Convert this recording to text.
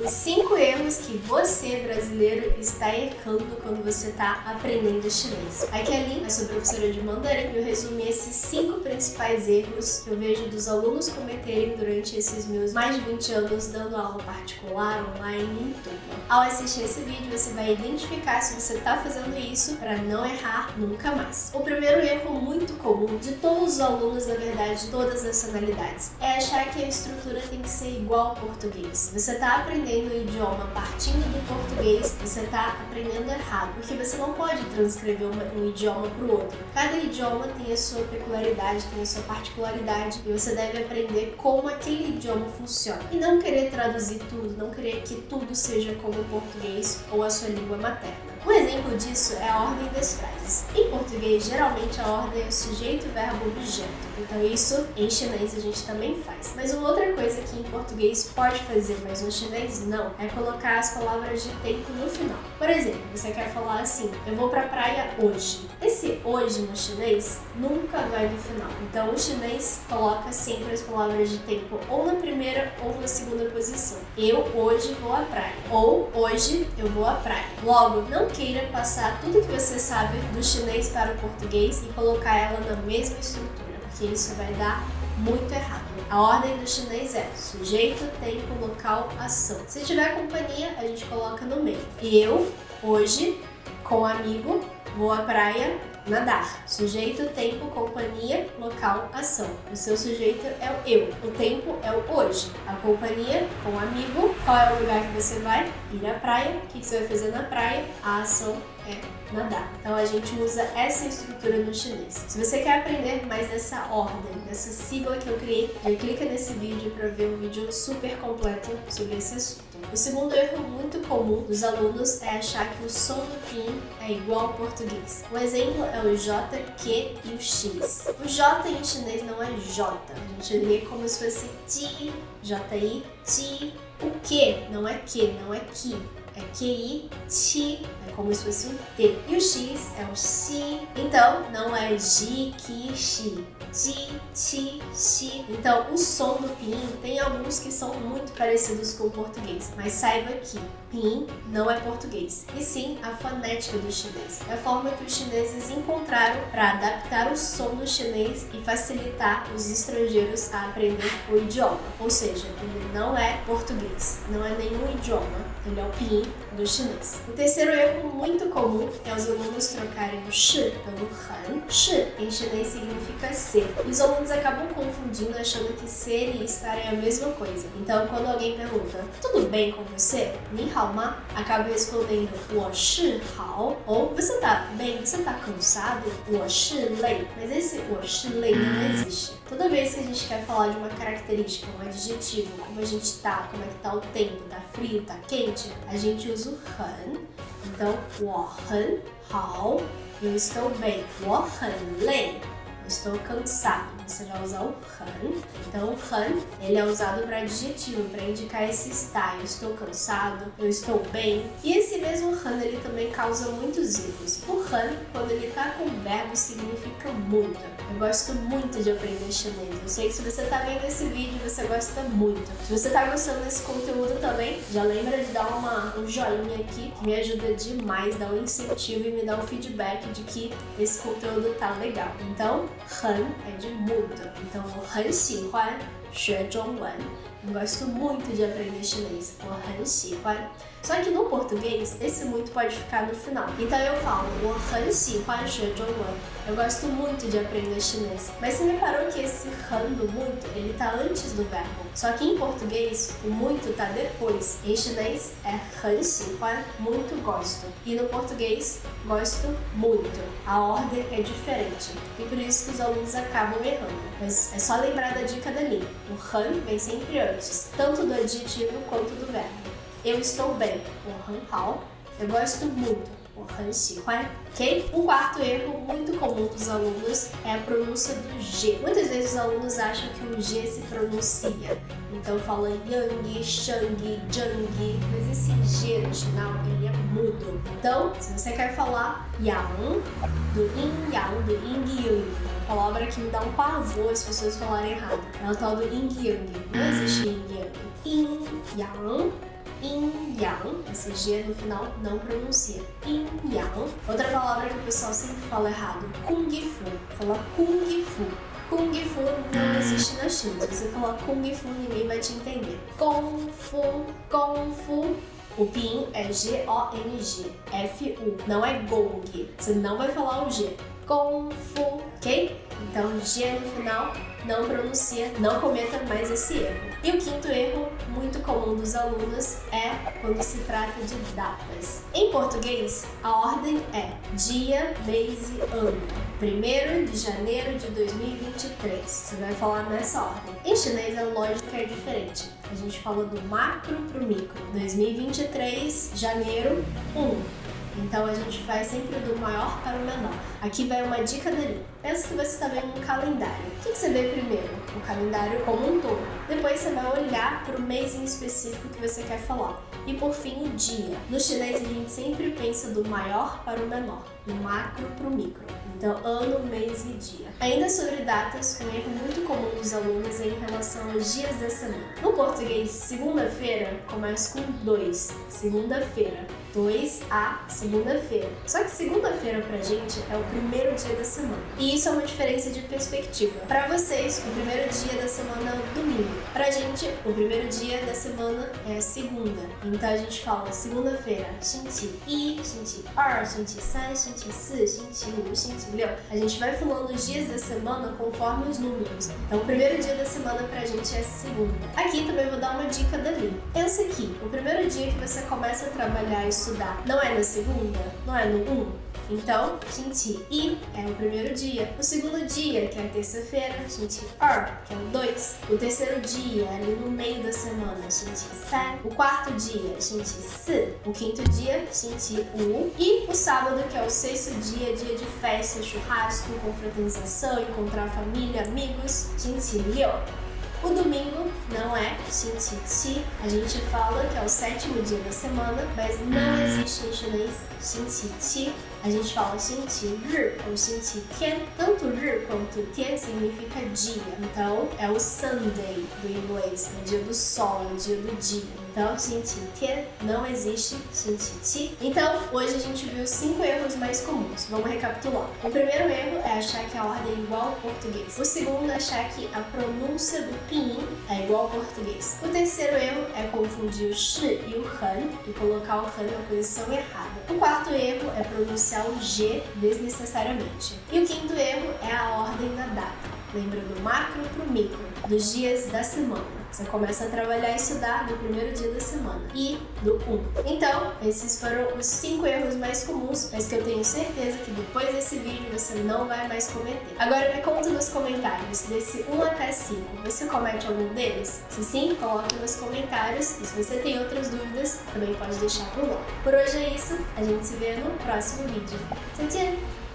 Os 5 erros que você, brasileiro, está errando quando você está aprendendo chinês. Aqui é a Lin, eu sou professora de mandarim e eu resumi esses 5 principais erros que eu vejo dos alunos cometerem durante esses meus mais de 20 anos dando aula particular, online, em turma. Ao assistir esse vídeo, você vai identificar se você está fazendo isso para não errar nunca mais. O primeiro erro muito comum de todos os alunos, na verdade, de todas as nacionalidades, é achar que a estrutura tem que ser igual ao português. Você está aprendendo o idioma partindo do português, você está aprendendo errado, porque você não pode transcrever um idioma para o outro. Cada idioma tem a sua peculiaridade, tem a sua particularidade, e você deve aprender como aquele idioma funciona. E não querer traduzir tudo, não querer que tudo seja como o português ou a sua língua materna. Um exemplo disso é a ordem das frases. Em português, geralmente a ordem é sujeito, verbo, objeto. Então isso em chinês a gente também faz. Mas uma outra coisa que em português pode fazer, mas no chinês não, é colocar as palavras de tempo no final. Por exemplo, você quer falar assim, eu vou pra praia hoje. Esse hoje no chinês nunca vai no final. Então o chinês coloca sempre as palavras de tempo ou na primeira ou na segunda posição. Eu hoje vou à praia. Ou hoje eu vou à praia. Logo, não queira passar tudo que você sabe do chinês para o português e colocar ela na mesma estrutura, porque isso vai dar muito errado. A ordem do chinês é sujeito, tempo, local, ação. Se tiver companhia, a gente coloca no meio. Eu, hoje, com amigo, vou à praia nadar. Sujeito, tempo, companhia, local, ação. O seu sujeito é o eu. O tempo é o hoje. A companhia, com o amigo. Qual é o lugar que você vai? Ir à praia. O que você vai fazer na praia? A ação é nadar. Então a gente usa essa estrutura no chinês. Se você quer aprender mais dessa ordem, dessa sigla que eu criei, já clica nesse vídeo para ver um vídeo super completo sobre esse assunto. O segundo erro muito comum dos alunos é achar que o som do pinyin é igual ao português. Um exemplo é o J, Q e o X. O J em chinês não é J. A gente lê como se fosse Ji, J-I, Ji. O Q não é Q, não é Ki. É QI, Chi, é como se fosse um T. E o X é o Xi. Então, não é Ji, Ki, Xi. Ji, Chi, Xi. Então, o som do pinyin tem alguns que são muito parecidos com o português. Mas saiba que pinyin não é português, e sim a fonética do chinês. É a forma que os chineses encontraram para adaptar o som do chinês e facilitar os estrangeiros a aprender o idioma. Ou seja, ele não é português, não é nenhum idioma, ele é o pinyin do chinês. O terceiro erro muito comum é os alunos trocarem o shi pelo han. Shi em chinês significa ser. E os alunos acabam confundindo, achando que ser e estar é a mesma coisa. Então, quando alguém pergunta, tudo bem com você? Ni hao ma? Acaba respondendo, wo shi hao. Ou, você tá bem? Você tá cansado? Wo shi lei. Mas esse wo shi lei não existe. Toda vez que a gente quer falar de uma característica, um adjetivo, como a gente tá, como é que tá o tempo, tá frio, tá quente, a gente usa o han. Então, 我很好, eu estou bem. 我很累, eu estou cansado. Você vai usar o han. Então, o han, ele é usado para adjetivo, para indicar esse estar. Eu estou cansado, eu estou bem. E esse mesmo han, ele também causa muitos erros. O han, quando ele tá com verbo, significa muito. Eu gosto muito de aprender chinês. Eu sei que se você tá vendo esse vídeo, você gosta muito. Se você tá gostando desse conteúdo também, já lembra de dar um joinha aqui, que me ajuda demais, dá um incentivo e me dá um feedback de que esse conteúdo tá legal. Então, han é de muito. Então, 我很喜欢学中文. Eu gosto muito de aprender chinês. 我很喜欢. Só que no português, esse muito pode ficar no final. Então eu falo, 我很喜欢学中文. Eu gosto muito de aprender chinês. Mas você reparou que esse han do muito, ele tá antes do verbo. Só que em português, o muito tá depois. Em chinês, é 很喜欢, muito gosto. E no português, gosto muito. A ordem é diferente. E por isso que os alunos acabam errando. Mas é só lembrar da dica da Lin. O han vem sempre antes, tanto do adjetivo quanto do verbo. Eu estou bem, 我很好. Eu gosto muito, 我很喜欢. Ok? O quarto erro muito comum dos alunos é a pronúncia do G. Muitas vezes os alunos acham que o G se pronuncia. Então fala Yang, Shang, Zhang, mas esse G no final ele é mudo. Então, se você quer falar Yang, do Yin Yang, do Yin Yang, uma palavra que me dá um pavor as pessoas falarem errado. É o tal do Yin Yang. Não existe Yin Yang. Yin Yang. yin yang. Esse G no final não pronuncia. Yin yang. Outra palavra que o pessoal sempre fala errado. Kung fu. Fala kung fu. Kung Fu não existe na China. Se você falar Kung Fu, ninguém vai te entender. Kung Fu, Kung Fu. O pinyin é G-O-N-G, F-U. Não é Gong. Você não vai falar o G. Kung Fu, ok? Então, G no final, não pronuncia, não cometa mais esse erro. E o quinto erro, muito comum dos alunos, é quando se trata de datas. Em português, a ordem é dia, mês e ano. 1º de janeiro de 2023. Você vai falar nessa ordem. Em chinês, a lógica é diferente. A gente fala do macro para o micro. 2023, janeiro, 1. Então a gente vai sempre do maior para o menor. Aqui vai uma dica dali. Pensa que você está vendo um calendário. O que você vê primeiro? O calendário como um todo. Depois você vai olhar para o mês em específico que você quer falar. E por fim, o dia. No chinês a gente sempre pensa do maior para o menor, do macro para o micro. Então, ano, mês e dia. Ainda sobre datas, um erro muito comum dos alunos é em relação aos dias da semana. No português, segunda-feira começa com 2. Segunda-feira. 2A, segunda-feira. Só que segunda-feira pra gente é o primeiro dia da semana. E isso é uma diferença de perspectiva. Pra vocês, o primeiro dia da semana é o domingo. Pra gente, o primeiro dia da semana é a segunda. Então a gente fala segunda-feira, 星期一, 星期二, 星期三, 星期四, 星期五, 星期六. A gente vai falando os dias da semana conforme os números. Então o primeiro dia da semana pra gente é segunda. Aqui também vou dar uma dica dali. Pensa aqui, o primeiro dia que você começa a trabalhar e estudar, não é na segunda? Não é no 1? Então, 星期一 é o primeiro dia. O segundo dia, que é a terça-feira, 星期二, que é o 2. O terceiro dia, ali no meio da semana, 星期三. O quarto dia, 星期四. O quinto dia, 星期五. E o sábado, que é o sexto dia, dia de festa, churrasco, confraternização, encontrar a família, amigos, 星期六. O domingo não é 星期七. A gente fala que é o sétimo dia da semana, mas não existe em chinês 星期七. A gente fala 星期日 ou 星期天. Tanto 日 quanto 天 significa dia. Então, é o Sunday do inglês, é o dia do sol, é o dia do dia. Então, 星期天 não existe 星期七. Então, hoje a gente viu 5 erros mais comuns. Vamos recapitular. O primeiro erro é achar que a ordem é igual ao português. O segundo é achar que a pronúncia do pinyin é igual ao português. O terceiro erro é confundir o shi e o han e colocar o han na posição errada. O quarto erro é pronunciar o G desnecessariamente. E o quinto erro é a ordem da data. Lembra do macro para o micro, dos dias da semana. Você começa a trabalhar e estudar no primeiro dia da semana e do 1. Então, esses foram os 5 erros mais comuns, mas que eu tenho certeza que depois desse vídeo você não vai mais cometer. Agora me conta nos comentários, desse 1 até 5, você comete algum deles? Se sim, coloque nos comentários e se você tem outras dúvidas, também pode deixar por lá. Por hoje é isso, a gente se vê no próximo vídeo. 再见!